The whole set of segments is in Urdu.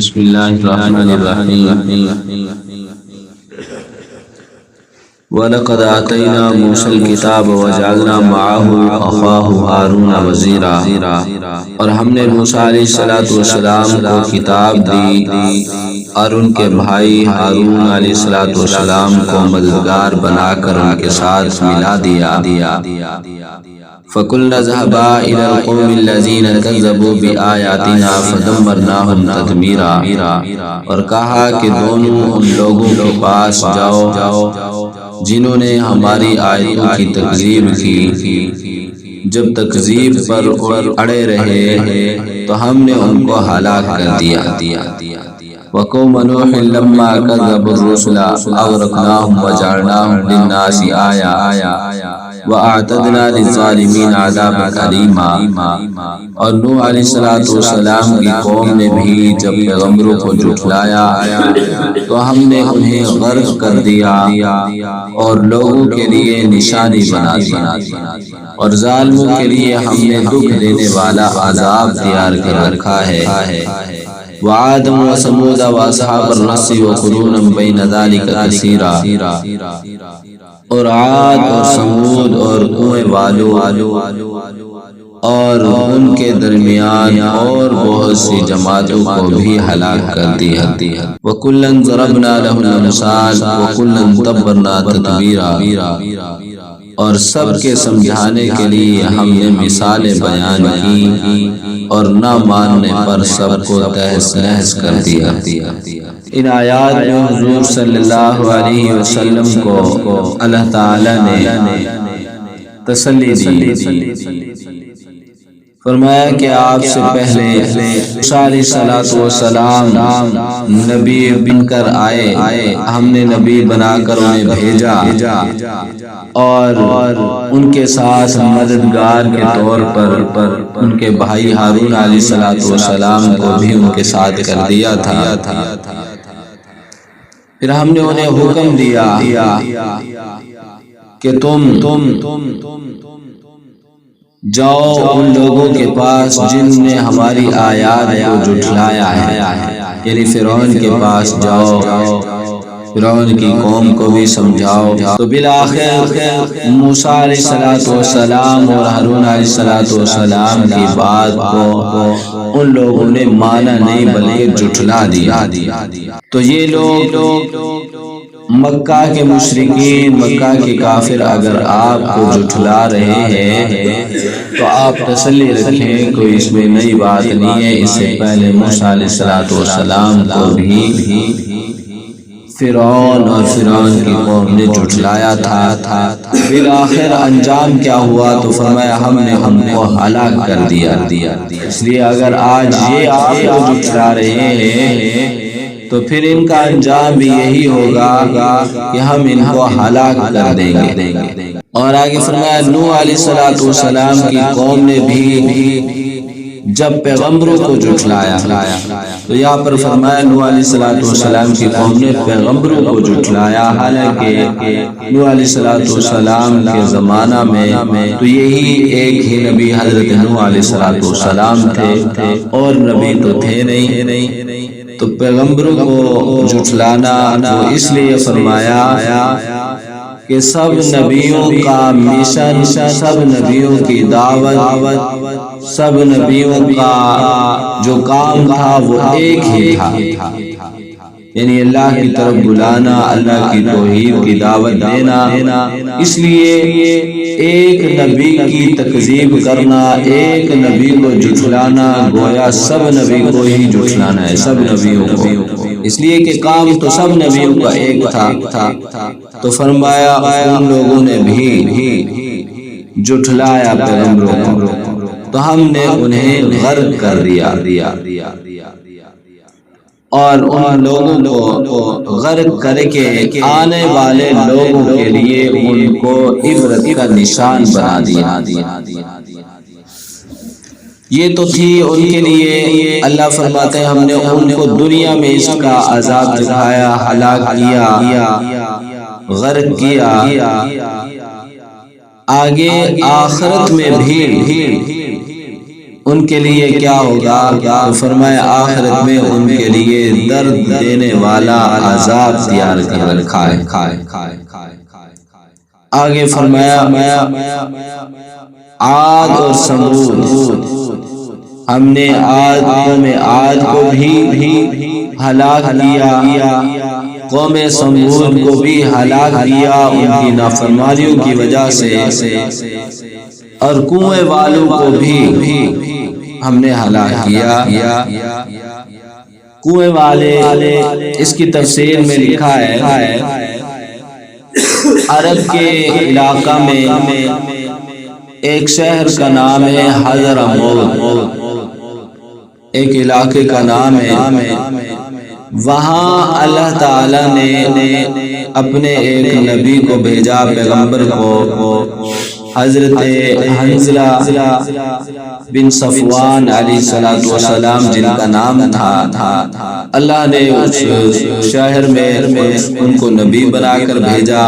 بسم اللہ الرحمن الرحیم وَلَقَدْ آتَيْنَا مُوسَى الْكِتَابَ وَجَعَلْنَا مَعَهُ أَخَاهُ هَارُونَ وَزِيرًا، اور ہم نے موسیٰ علیہ السلام کو کتاب دی اور ان کے بھائی ہارون علیہ السلام کو مددگار بنا کر ان کے ساتھ ملا دیا۔ فَقُلْنَا اذْهَبَا إِلَى الْقَوْمِ الَّذِينَ كَذَّبُوا بِآيَاتِنَا فَدَمَّرْنَاهُمْ تَدْمِيرًا، اور کہا کہ دونوں ان لوگوں کے پاس جاؤ جنہوں نے ہماری آیتوں کی تکذیب کی۔ جب تکذیب پر اڑے رہے تو ہم نے ان کو ہلاک کر دیا۔ وَقَوْمَ نُوحٍ لَمَّا كَذَّبُوا الرُّسُلَ أَغْرَقْنَاهُمْ وَجَعَلْنَاهُمْ لِلنَّاسِ آیَةً وَأَعْتَدْنَا لِلظَّالِمِينَ عَذَابًا أَلِیمًا، اور نوح علیہ السلام کی قوم نے بھی جب پیغمبروں کو جھٹلایا تو ہم نے انہیں غرق کر دیا اور لوگوں کے لیے نشانی بنا دی، اور ظالموں کے لیے ہم نے دکھ دینے والا عذاب تیار کر رکھا ہے۔ وَعَادًا وَثَمُودَ وَأَصْحَابَ الرَّسِّ وَقُرُونًا بَيْنَ ذَلِكَ كَثِيرًا، اور عاد اور سمود اور کنویں والوں اور ان کے درمیان اور بہت سی جماعتوں کو بھی ہلاک کر دیا۔ وَكُلًّا ضَرَبْنَا لَهُ الْأَمْثَالَ وَكُلًّا تَبَّرْنَا تَتْبِيرًا، اور سب کے سمجھانے کے لیے ہم نے مثالیں بیان کی اور نہ ماننے پر سب کو تہس نہس کر دیا۔ ان آیات میں حضور صلی اللہ علیہ وسلم کو اللہ تعالی نے تسلی دی، فرمایا کہ آپ سے پہلے موسیٰ علیہ السلام نبی بن کر آئے، ہم نے نبی بنا کر انہیں بھیجا اور ان کے ساتھ مددگار کے طور پر ان کے بھائی ہارون علیہ السلام کو بھی ان کے ساتھ کر دیا تھا۔ پھر ہم نے انہیں حکم دیا کہ تم جاؤ ان لوگوں کے پاس جن نے ہماری آیات کو جھٹلایا ہے، یعنی فرعون کے پاس جاؤ، فرعون کی قوم کو بھی سمجھاؤ۔ تو بالآخر موسیٰ علیہ السلام اور ہارون علیہ السلام کی بات کو ان لوگوں نے مانا نہیں بلکہ جھٹلا دیا۔ تو یہ لوگ مکہ کے مشرکین، مکہ کے کافر اگر آپ کو جھٹلا رہے ہیں تو آپ تسلی رکھیں، کوئی اس میں نئی بات نہیں ہے۔ اس سے پہلے موسیٰ علیہ السلام کو بھی فرعون اور فرعون کی قوم نے جھٹلایا تھا۔ بالآخر انجام کیا ہوا؟ تو فرمایا ہم نے ہم کو ہلاک کر دیا۔ اس لیے اگر آج یہ آپ کو جھٹلا رہے ہیں تو پھر ان کا انجام بھی یہی ہوگا کہ ہم ان کو ہلاک کر دیں گے۔ اور آگے فرمایا نوح علیہ السلام کی قوم نے بھی جب پیغمبروں کو جھٹلایا، تو یہاں پر فرمایا نوح علیہ السلام کی قوم نے پیغمبروں کو جھٹلایا، حالانکہ نوح علیہ السلام کے زمانہ میں تو یہی ایک ہی نبی حضرت نوح علیہ السلام تھے اور نبی تو تھے نہیں۔ تو پیغمبروں کو جھٹلانا تو اس لیے فرمایا کہ سب نبیوں کا مشن، سب نبیوں کی دعوت، سب نبیوں کا جو کام تھا وہ ایک ہی تھا، یعنی اللہ کی طرف بلانا، اللہ کی توحید کی دعوت دینا۔ اس لیے ایک نبی کی تکذیب کرنا، ایک نبی کو جھٹلانا، گویا سب نبی کو ہی جھٹلانا ہے، سب نبیوں کو، اس لیے کہ کام تو سب نبیوں کا ایک تھا۔ تو فرمایا ان لوگوں نے بھی جھٹلایا پیغمبروں کو تو ہم نے انہیں غرق کر دیا، اور ان لوگوں کو غرق کر کے آنے والے لوگوں کے لیے ان کو عبرت کا نشان بنا دیا۔ یہ تو تھی ان کے لیے، اللہ فرماتے ہیں ہم نے ان کو دنیا میں اس کا عذاب دکھایا، ہلاک کیا، غرق کیا۔ آگے آخرت میں بھی ان کے لیے کیا ہوگا؟ تو فرمایا آخرت میں ان کے لیے درد دینے والا عذاب تیار کر رکھا ہے۔ آگے فرمایا عاد اور سمود، ہم نے قوم عاد کو بھی ہلاک کیا، قوم سمود کو بھی ہلاک کیا ان کی نافرمانیوں کی وجہ سے، اور کنویں والوں کو بھی ہم نے ہلاک کیا۔ کنویں والے، اس کی تفسیر میں لکھا ہے عرب کے علاقہ میں ایک شہر کا نام ہے حضرموت، ایک علاقے کا نام ہے۔ وہاں اللہ تعالی نے اپنے ایک نبی کو بھیجا، پیغمبر کو، حضرت حنظلہ بن صفوان علیہ السلام، جن کا نام تھا۔ اللہ نے اس شہر میں ان کو نبی بنا کر بھیجا۔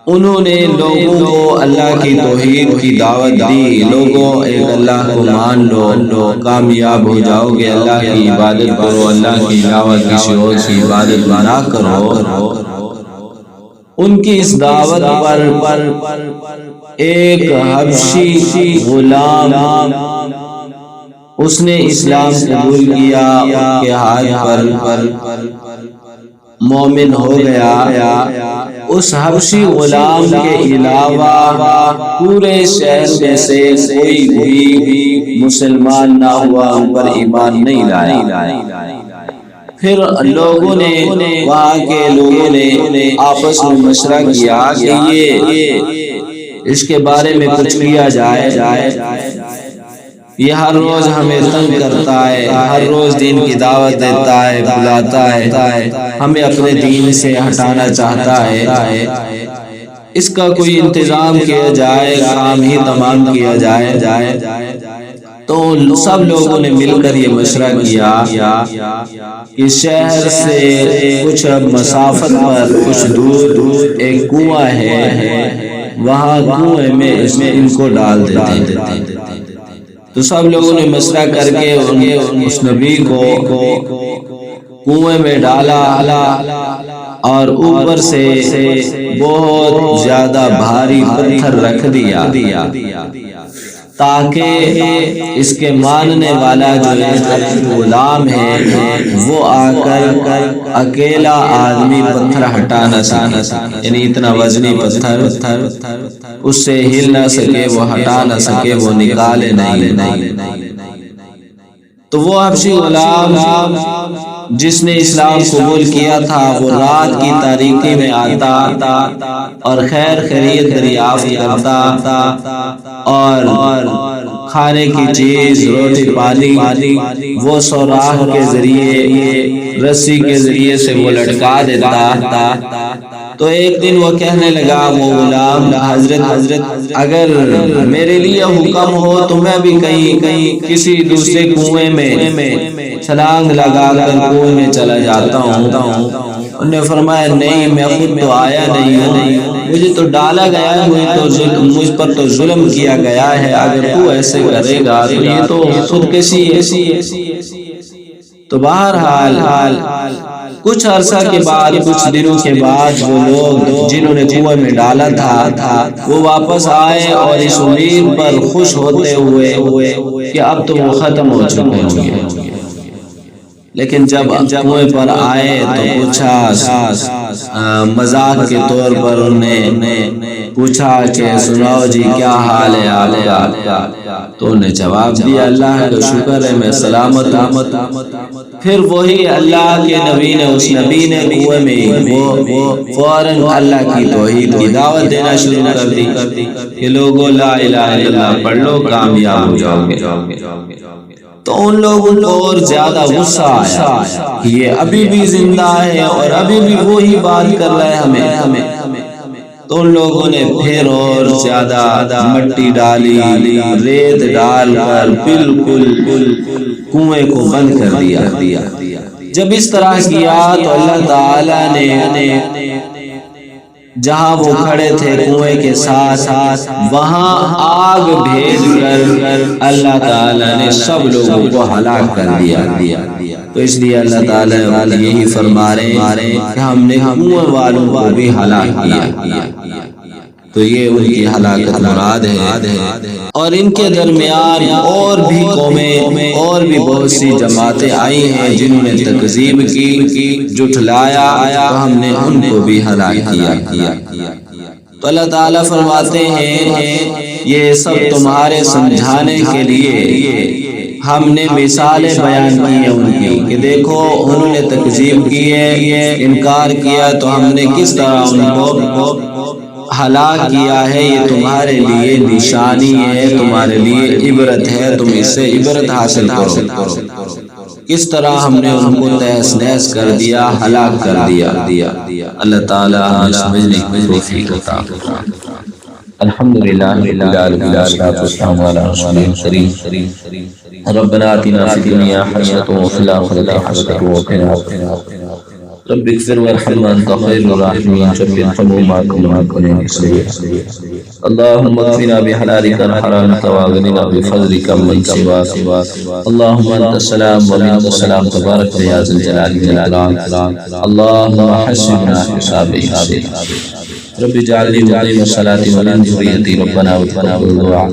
انہوں نے لوگوں کو اللہ کی توحید کی دعوت دی، لوگوں ایک اللہ کو مان لو، کامیاب ہو جاؤ گے، اللہ کی عبادت کرو، اللہ کی علاوہ کسی اور کی عبادت نہ کرو۔ ان کی اس دعوت پر ایک حبشی غلام، اس نے اسلام قبول کیا، ان کے ہاتھ پر مومن ہو گیا۔ اس حبشی غلام کے علاوہ پورے شہر میں سے کوئی بھی مسلمان نہ ہوا، ان پر ایمان نہیں لایا۔ پھر لوگوں نے، وہاں کے لوگوں نے آپس میں مشورہ کیا کہ یہ اس کے بارے میں کچھ کیا جائے، یہ ہر روز ہمیں تنگ کرتا ہے، ہر روز دین کی دعوت دیتا ہے، بلاتا ہے، ہمیں اپنے دین سے ہٹانا چاہتا ہے، اس کا کوئی انتظام کیا جائے، کام ہی تمام کیا جائے۔ تو سب لوگوں نے مل کر یہ مشورہ کیا کہ شہر سے کچھ مسافت پر، کچھ دور ایک کنواں ہے، وہاں کنویں میں ان کو ڈال دیتے ہیں۔ تو سب لوگوں نے مشورہ کر کے اس نبی کو کنویں میں ڈالا، اور اوپر سے بہت زیادہ بھاری پتھر رکھ دیا تاکہ اس کے ماننے والا جو غلام ہے وہ آ کر اکیلا آدمی پتھر ہٹا نہ سکے، یعنی اتنا وزنی پتھر اس سے ہل نہ سکے، وہ ہٹا نہ سکے، وہ نکالے نہیں۔ تو وہ حبشی غلام جس نے اسلام قبول کیا تھا، وہ رات کی تاریکی میں آتا اور خیر خیریت دریافت کرتا، اور کھانے کی چیز، روٹی پانی وہ سوراخ کے ذریعے، رسی کے ذریعے سے وہ لٹکا دیتا۔ تو ایک دن وہ کہنے لگا، وہ غلام، حضرت اگر میرے لیے حکم ہو تو میں بھی کہیں کسی دوسرے کنویں میں چھلانگ لگا کر کنویں میں چلا جاتا ہوں۔ انہوں نے فرمایا نہیں، میں خود تو آیا نہیں ہوں، مجھے تو ڈالا گیا ہے، مجھ پر تو ظلم کیا گیا ہے، اگر تو ایسے کرے گا تو یہ تو خودکشی ہے۔ تو بہرحال کچھ عرصہ کے بعد، کچھ دنوں کے بعد، وہ لوگ جنہوں نے کنویں میں ڈالا تھا وہ واپس آئے، اور اس امید پر خوش ہوتے ہوئے کہ اب تو وہ ختم ہو چکے ہوں گے۔ لیکن جب کنویں پر آئے تو پوچھا، مذاق کے طور پر انہوں نے پوچھا کہ سناؤ جی کیا حال ہے آپ کا؟ تو انہوں نے جواب دیا، اللہ کا شکر ہے میں سلامت ہوں۔ پھر وہی اللہ کے نبی نے، اس نبی نے کنویں میں وہ فوراً اللہ کی توحید کی دعوت دینا شروع کر دی کہ لوگوں لا الہ الا اللہ پڑھ لو، کامیاب ہو جاؤ گے۔ تو ان لوگوں کو اور زیادہ غصہ آیا کہ یہ ابھی بھی زندہ ہے اور ابھی بھی وہی بات کر رہا ہے ہمیں۔ تو ان لوگوں نے پھر اور زیادہ مٹی ڈالی، ریت ڈال کر بالکل کنویں کو بند کر دیا۔ جب اس طرح کیا تو اللہ تعالی نے جہاں وہ کھڑے تھے کنویں کے ساتھ وہاں آگ بھیج کر اللہ تعالیٰ نے سب لوگوں کو ہلاک کر دیا۔ تو اس لیے اللہ تعالیٰ یہی فرما رہے ہیں کہ ہم نے کنویں والوں کو بھی ہلاک کیا۔ تو یہ ان کی ہلاکت مراد ہے۔ اور ان کے درمیان اور بھی قومیں اور بھی بہت سی جماعتیں آئی ہیں جنہوں نے تکذیب کی، جھٹلایا، تو ہم نے ان کو بھی ہلاک کیا۔ تو اللہ تعالیٰ فرماتے ہیں یہ سب تمہارے سمجھانے کے لیے ہم نے مثالیں بیان کی ہیں ان کی، کہ دیکھو انہوں نے تکذیب کی ہے، انکار کیا، تو ہم نے کس طرح ان کو ہلاک کیا ہے۔ یہ تمہارے لیے نشانی ہے، تمہارے لیے عبرت ہے، تم اس سے عبرت حاصل کرو۔ کس طرح ہم نے ان کو تہس نہس کر دیا، ہلاک کر دیا۔ اللہ تعالیٰ ہمیں سمجھنے کی توفیق عطا فرمائے۔ الحمدللہ رب العالمین والصلاة والسلام علی رسول الکریم۔ ربنا آتنا فی الدنیا حسنۃ وفی الآخرۃ حسنۃ وقنا عذاب النار۔ رب اغفر وارحم وانت خیر الراحمین، شفع الحمومات اللهم اكفنا بحلالك عن حرامك واغننا بفضلك عمن سواك، اللهم انت السلام ومنك السلام تبارك يا ذا الجلال والاكرام، اللهم حسبنا حسابا رب اجعلني مقيم الصلاة ومن ذريتي ربنا وتقبل دعاء،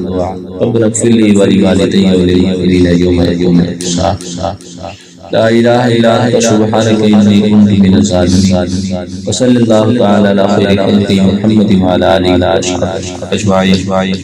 ربنا اغفر لي ولوالدي وللمؤمنين يوم يقوم الحساب، لا الہ الا انت سبحانک انی کنت من الظالمین، وصلی اللہ تعالی علی خیر خلقہ محمد وعلی آلہ وصحبہ اجمعین۔